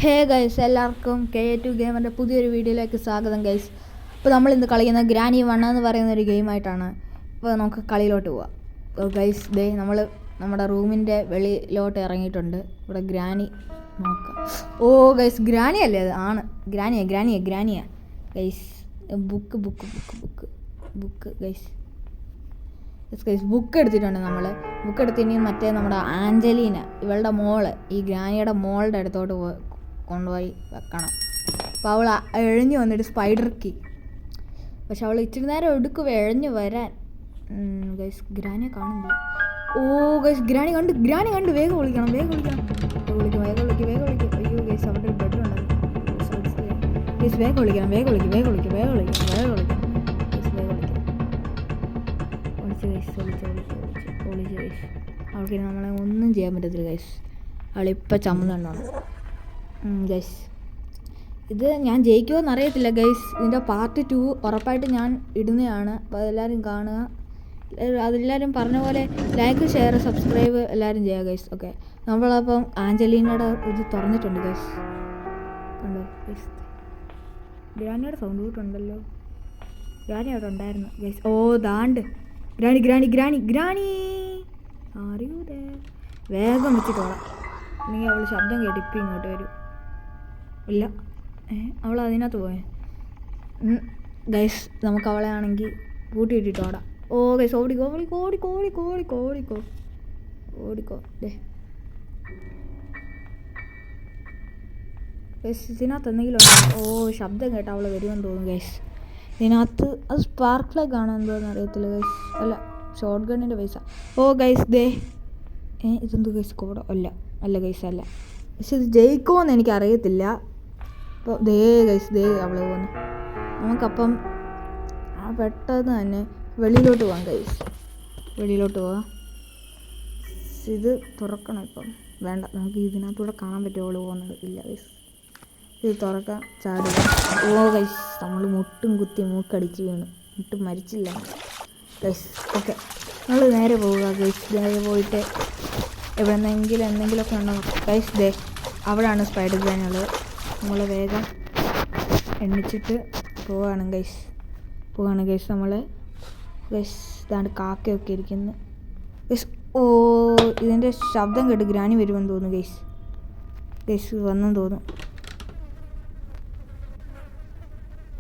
Hey guys, എല്ലാവർക്കും KA2 ഗെയിമറിൻ്റെ പുതിയൊരു വീഡിയോയിലേക്ക് സ്വാഗതം ഗൈസ്. ഇപ്പോൾ നമ്മളിന്ന് കളിക്കുന്ന ഗ്രാനി 1 എന്ന് പറയുന്ന ഒരു ഗെയിമായിട്ടാണ്. ഇപ്പോൾ നമുക്ക് കളിയിലോട്ട് പോവാം. അപ്പോൾ ഗൈസ് നമ്മൾ നമ്മുടെ റൂമിൻ്റെ വെളിയിലോട്ട് ഇറങ്ങിയിട്ടുണ്ട്. ഇവിടെ ഗ്രാനി നോക്കാം. ഓ ഗൈസ്, ഗ്രാനി അല്ലേ അത്? ആണ്, ഗ്രാനിയാ ഗൈസ്. ബുക്ക് ഗൈസ് ബുക്ക് എടുത്തിട്ടുണ്ട് നമ്മൾ. ബുക്ക് എടുത്ത് ഇനി മറ്റേ നമ്മുടെ ആഞ്ചലീന, ഇവളുടെ മോള്, ഈ ഗ്രാനിയുടെ മോളുടെ അടുത്തോട്ട് കൊണ്ടുപോയി വെക്കണം. അപ്പോൾ അവൾ എഴഞ്ഞു വന്നിട്ട് സ്പൈഡർ കീ, പക്ഷെ അവൾ ഇച്ചിരി നേരം എടുക്കും എഴഞ്ഞു വരാൻ. ഗൈസ് ഗ്രാനിയെ കാണുന്നില്ല. ഓ ഗൈസ് ഗ്രാനി കണ്ട് വേഗം വിളിക്കണം. വേഗം വിളിക്കും. അയ്യോ ഗൈസ്, അവിടെ ഒരു ബെഡ് ഉണ്ട് ഗൈസ്. വേഗം വിളിക്കണം. ഒളിച്ച് ഗൈസ്. അവൾക്ക് നമ്മളെ ഒന്നും ചെയ്യാൻ പറ്റത്തില്ല ഗൈസ്. അവളിപ്പോൾ ചമ്മന്നുണ്ടാണ് ഗൈസ്. ഇത് ഞാൻ ജയിക്കുമോ അറിയത്തില്ല ഗൈസ്. ഇതിൻ്റെ പാർട്ട് 2 ഉറപ്പായിട്ട് ഞാൻ ഇടുന്നതാണ്. അപ്പോൾ അതെല്ലാവരും കാണുക. അതെല്ലാവരും പറഞ്ഞ പോലെ ലൈക്ക്, ഷെയർ, സബ്സ്ക്രൈബ് എല്ലാവരും ചെയ്യുക ഗൈസ്. ഓക്കെ, നമ്മളപ്പം ആഞ്ചലീനയുടെ ഇത് തുറന്നിട്ടുണ്ട് ഗൈസ്. കണ്ടോ ഗൈസ്, ഗ്രാനിയുടെ സൗണ്ട് കൂട്ടുണ്ടല്ലോ. ഗ്രാനി അവിടെ ഉണ്ടായിരുന്നു ഗൈസ്. ഓ ദാണ്ട് ഗ്രാനി അറിയൂതേ. വേഗം വെച്ചിട്ട് പോകാം, അല്ലെങ്കിൽ അവൾ ശബ്ദം കേട്ട് ഇപ്പം ഇങ്ങോട്ട് വരും. ഇല്ല, അവൾ അതിനകത്ത് പോയേ ഗൈസ്. നമുക്ക് അവളെ ആണെങ്കിൽ കൂട്ടിയിട്ടിട്ട് ഓടാം. ഓ ഗൈസ്, ഓടിക്കോ ദേ ഗൈസ്. ഇതിനകത്ത് എന്തെങ്കിലും ഉണ്ടോ? ഓ ശബ്ദം കേട്ട് അവൾ വരുമെന്ന് തോന്നുന്നു ഗൈസ്. ഇതിനകത്ത് അത് സ്പാർക്ക് ഫ്ലാഗ് ആണോ എന്തോന്ന് അറിയത്തില്ല ഗൈസ്. അല്ല, ഷോർട്ട് ഗണ്ണിൻ്റെ പൈസ. ഓ ഗൈസ് ദേ, ഇതെന്ത് ഗൈസ്? കോഡോ? അല്ല ഗൈസ്, അല്ല. പക്ഷെ ഇത് ജയിക്കുമോയെന്ന് എനിക്കറിയത്തില്ല. അപ്പോൾ ദേ അവൾ പോകുന്നു. നമുക്കപ്പം പെട്ടെന്ന് തന്നെ വെളിയിലോട്ട് പോകാം ഗൈസ്. ഇത് തുറക്കണം. ഇപ്പം വേണ്ട, നമുക്ക് ഇതിനകത്തൂടെ കാണാൻ പറ്റുമോ അവൾ പോകുന്നത്? ഇല്ല ഗൈസ്, ഇത് തുറക്കാൻ ചാടുക. ഓ ഗൈസ്, നമ്മൾ മുട്ടും കുത്തി മൂക്കടിച്ച് വീണു. മുട്ടും മരിച്ചില്ല ഗൈസ്. ഓക്കെ, നമ്മൾ നേരെ പോവുക ഗൈസ്. നേരെ പോയിട്ട് എന്തെങ്കിലുമൊക്കെ ഉണ്ടോ ഗൈസ്. ദേ അവിടെയാണ് സ്പൈഡർ ഗ്രാനുള്ളത്. നമ്മൾ വേഗം എണ്ണിച്ചിട്ട് പോവാണ് ഗൈസ്. നമ്മൾ ഗൈസ് ഇതാണ്ട് കാക്കയൊക്കെ ഇരിക്കുന്നു ഗൈസ്. ഓ ഇതിൻ്റെ ശബ്ദം കേട്ട് ഗ്രാനി വരുമെന്ന് തോന്നുന്നു ഗൈസ്. വന്നെന്ന് തോന്നുന്നു.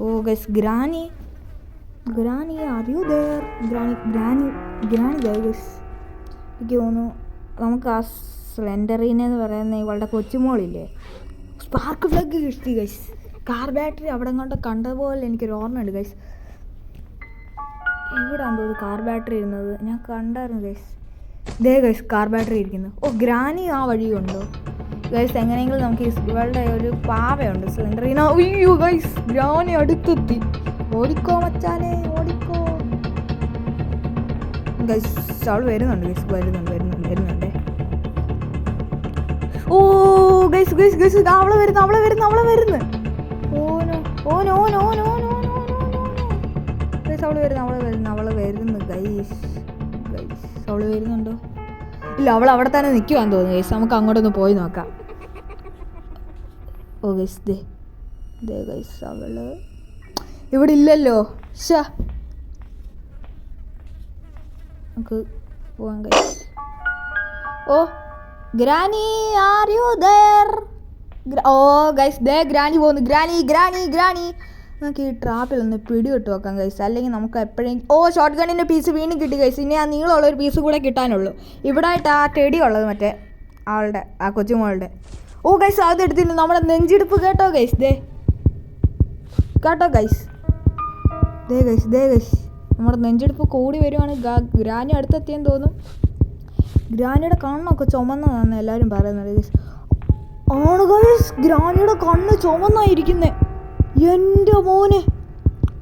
ഓ ഗൈസ്, ഗ്രാനി അറിയൂ ദേർ. Granny guys. എനിക്ക് തോന്നുന്നു നമുക്ക് ആ സ്ലെൻഡറിനെ എന്ന് പറയുന്ന ഇവളുടെ കൊച്ചുമോളില്ലേ, സ്പാർക്ക് ഫ്ലഗ് കിട്ടി ഗൈസ്. കാർ ബാറ്ററി അവിടെ കണ്ടതുപോലെ എനിക്കൊരു ഓർമ്മയുണ്ട് ഗൈസ്. ഇവിടെ എന്തോ കാർ ബാറ്ററി ഇരുന്നത് ഞാൻ കണ്ടായിരുന്നു ഗൈസ്. ഇതേ ഗൈസ്, കാർ ബാറ്ററി ഇരിക്കുന്നു. ഓ ഗ്രാനി ആ വഴിയുണ്ടോ ഗൈസ്? എങ്ങനെയെങ്കിലും നമുക്ക് ഇവളുടെ ഒരു പാവയുണ്ട് സിലിണ്ടറിന. അയ്യോ ഗൈസ്, ഗ്രാനി അടുത്തെത്തി. ഓടിക്കോ മച്ചാനെ, ഓടിക്കോ ഗൈസ്. അവൾ വരുന്നുണ്ട് ഗൈസ്, വരുന്നുണ്ട്. ഓ ഗൈസ് അവളെ വരുന്നു. ഓനോ ഗൈസ്, അവള് വരുന്നു ഗൈസ്. അവള് വരുന്നുണ്ടോ? ഇല്ല, അവൾ അവിടെ തന്നെ നിൽക്കുവാന്ന് തോന്നുന്നു ഗൈസ്. നമുക്ക് അങ്ങോട്ടൊന്ന് പോയി നോക്കാം. ഓ ഗൈസ് ദേ ഗൈസ്, അവള് ഇവിടെ ഇല്ലല്ലോ. നമുക്ക് പോവാം guys. Oh granny, are you there? Oh guys ദേ ഗ്രാനി പോകുന്നു. ഗ്രാനി നമുക്ക് ഈ ട്രാപ്പിൽ ഒന്ന് പിടിവിട്ട് വെക്കാം ഗൈസ്, അല്ലെങ്കിൽ നമുക്ക് എപ്പോഴും. ഓ ഷോർട്ട് ഗണ്ണിൻ്റെ പീസ് വീണ്ടും കിട്ടി ഗൈസ്. ഇനി ആ നീളമുള്ളൊരു പീസ് കൂടെ കിട്ടാനുള്ളൂ. ഇവിടെ ആയിട്ട് ആ ടെടി ഉള്ളത്, മറ്റേ ആളുടെ, ആ കൊച്ചുമോളുടെ. ഓ ഗൈസ്, അതെടുത്തിട്ട് നമ്മുടെ നെഞ്ചിടിപ്പ് കേട്ടോ ഗൈസ്. ദേ ഗൈസ്, നമ്മുടെ നെഞ്ചെടുപ്പ് കൂടി വരുവാണ്. ഗ്രാനി അടുത്തെത്തിയെന്ന് തോന്നും. ഗ്രാനിയുടെ കണ്ണൊക്കെ ചുമന്നതാണെന്ന് എല്ലാവരും പറയുന്നത് ഗൈസ്. ആണ് ഗൈസ്, ഗ്രാനിയുടെ കണ്ണ് ചുമന്നായിരിക്കുന്നേ. എൻ്റെ മോനെ,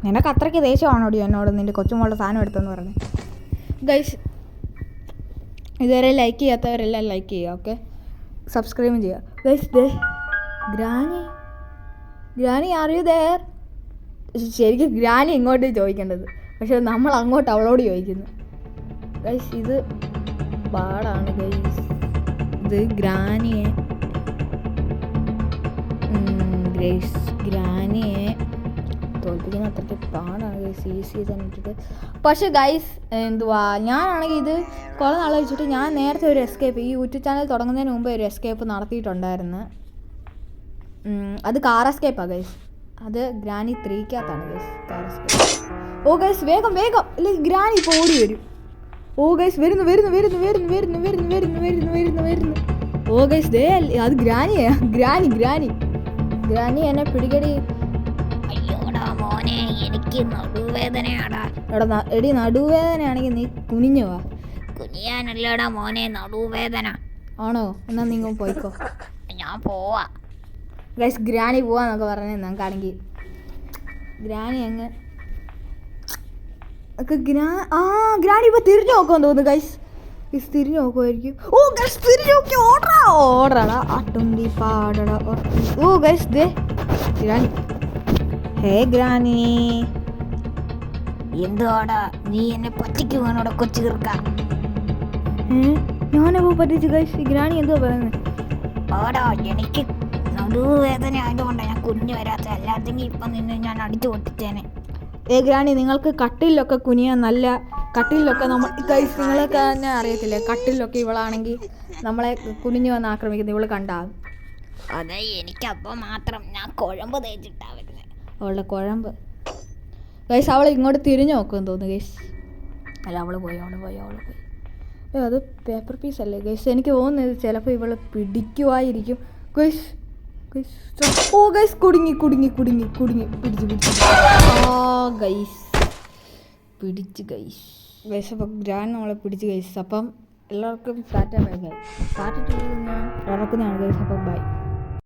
നിനക്ക് അത്രയ്ക്ക് ദേഷ്യമാണോടി എന്നോട് നിൻ്റെ കൊച്ചുമോളുടെ സാധനം എടുത്തെന്ന് പറഞ്ഞത് ഗൈസ്. ഇതുവരെ ലൈക്ക് ചെയ്യാത്തവരെല്ലാം ലൈക്ക് ചെയ്യുക. ഓക്കെ, സബ്സ്ക്രൈബും ചെയ്യുക ഗൈസ്. ദേ ഗ്രാനി ആർ യു ദേർ? ശരിക്കും ഗ്രാനി ഇങ്ങോട്ട് ചോദിക്കേണ്ടത്, പക്ഷെ നമ്മൾ അങ്ങോട്ട് അവളോട് ചോദിക്കുന്നു ഗൈസ്. ഇത് പാടാണ് ഗൈസ്. ഇത് ഗ്രാനിയെ ഗ്രേസ് ഗ്രാനിയെ തോൽപ്പിക്കുന്ന അത്രയ്ക്ക് പാടാണ് ഗൈസ്, ഈസി തന്നെ ഇട്ടിട്ട്. പക്ഷേ ഗൈസ് എന്തുവാ, ഞാനാണെങ്കിൽ ഇത് കുറേ നാൾ വെച്ചിട്ട് ഞാൻ നേരത്തെ ഒരു എസ്കേപ്പ് ഈ യൂട്യൂബ് ചാനൽ തുടങ്ങുന്നതിന് മുമ്പ് ഒരു എസ്കേപ്പ് നടത്തിയിട്ടുണ്ടായിരുന്നു. അത് കാർ എസ്കേപ്പാണ് ഗൈസ്. അത് ഗ്രാനി 3-ക്കകത്താണ് ഗൈസ് കാർ എസ്കേപ്പ്. ഓ ഗൈസ് വേഗം വേഗം, അല്ലെങ്കിൽ ഗ്രാനി ഇപ്പോൾ ഓടി വരും. ഓ ഗൈസ് വരുന്നു വരുന്നു വരുന്നു വരുന്നു വരുന്നു വരുന്നു വരുന്നു വരുന്നു വരുന്നു വരുന്നു. ഓ ഗൈസ് ദേ അത് ഗ്രാനിയാ, ഗ്രാനി ഗ്രാനി ഗ്രാനി എന്നെ പിടിക്കടി. അയ്യോടാ മോനെ, എനിക്ക് നടുവേദനയാടാ. എടി നടുവേദനയാണെങ്കിൽ നീ കുനിഞ്ഞു വാ. കുനിയാനല്ലടാ മോനെ, നടുവേദന. ആണോ? എന്നാൽ നിങ്ങൾ പോയിക്കോ. ഞാൻ പോവാ ഗൈസ്. ഗ്രാനി പോവാന്നൊക്കെ പറഞ്ഞത് നമുക്കാണെങ്കിൽ ഗ്രാനി അങ്ങ് ഗ്രാനി ഇപ്പോൾ തിരിഞ്ഞു നോക്കാൻ തോന്നുന്നു ഗൈസ്. ഗൈസ് തിരിഞ്ഞു നോക്കുമായിരിക്കും. ഓ ഗൈസ് തിരിഞ്ഞു നോക്കി ഓടറാ അട്ടുണ്ടി പാടടാ. ഓ ഗൈസ് ദേ ഗ്രാനി. ഹേ ഗ്രാനി, എന്തുവാടാ നീ എന്നെ പറ്റിക്കുവാനോടെ കൊച്ചു തീർക്ക? ഞാനപ്പോ പറ്റിച്ചു ഗൈസ്. ഗ്രാനി എന്തുവാ പറയുന്നത്? ഓടാ, എനിക്ക് നടുവേദന ആയതുകൊണ്ടാണ് ഞാൻ കുഞ്ഞു വരാത്ത, അല്ലാതെങ്കിൽ ഇപ്പം നിന്ന് ഞാൻ അടിച്ചു പൊട്ടിച്ചേനെ. ഗ്രാനി, നിങ്ങൾക്ക് കട്ടിലൊക്കെ കുനിയാൻ നല്ല കട്ടിലൊക്കെ നമ്മൾ ഗൈസ് നിങ്ങൾക്ക് തന്നെ അറിയത്തില്ലേ, കട്ടിലൊക്കെ ഇവളാണെങ്കിൽ നമ്മളെ കുനിഞ്ഞു വന്ന് ആക്രമിക്കുന്നത് ഇവള് കണ്ടാകും. അതെ, എനിക്കപ്പോൾ മാത്രം ഞാൻ കുഴമ്പ് തേച്ചിട്ടാ വരുന്നത്. അവളുടെ കുഴമ്പ് ഗൈസ്. അവൾ ഇങ്ങോട്ട് തിരിഞ്ഞു നോക്കുമെന്ന് തോന്നുന്നു ഗൈസ്. അല്ല അവള് പോയി. അത് പേപ്പർ പീസ് അല്ലേ ഗൈസ്? എനിക്ക് തോന്നുന്നത് ചിലപ്പോൾ ഇവള് പിടിക്കുമായിരിക്കും ഗൈസ്. ഓ ഗൈസ് കുടുങ്ങി പിടിച്ചു ഗൈസ്, പിടിച്ച് ഗൈസ്. അപ്പം ഗ്രാൻ നമ്മളെ പിടിച്ച് ഗൈസ്. അപ്പം എല്ലാവർക്കും ടാറ്റ ബൈ ഗൈസ്. പാർട്ട് 2 ഞാൻ ഇറക്കുന്നതാണ് ഗൈസ്. അപ്പം ബൈ.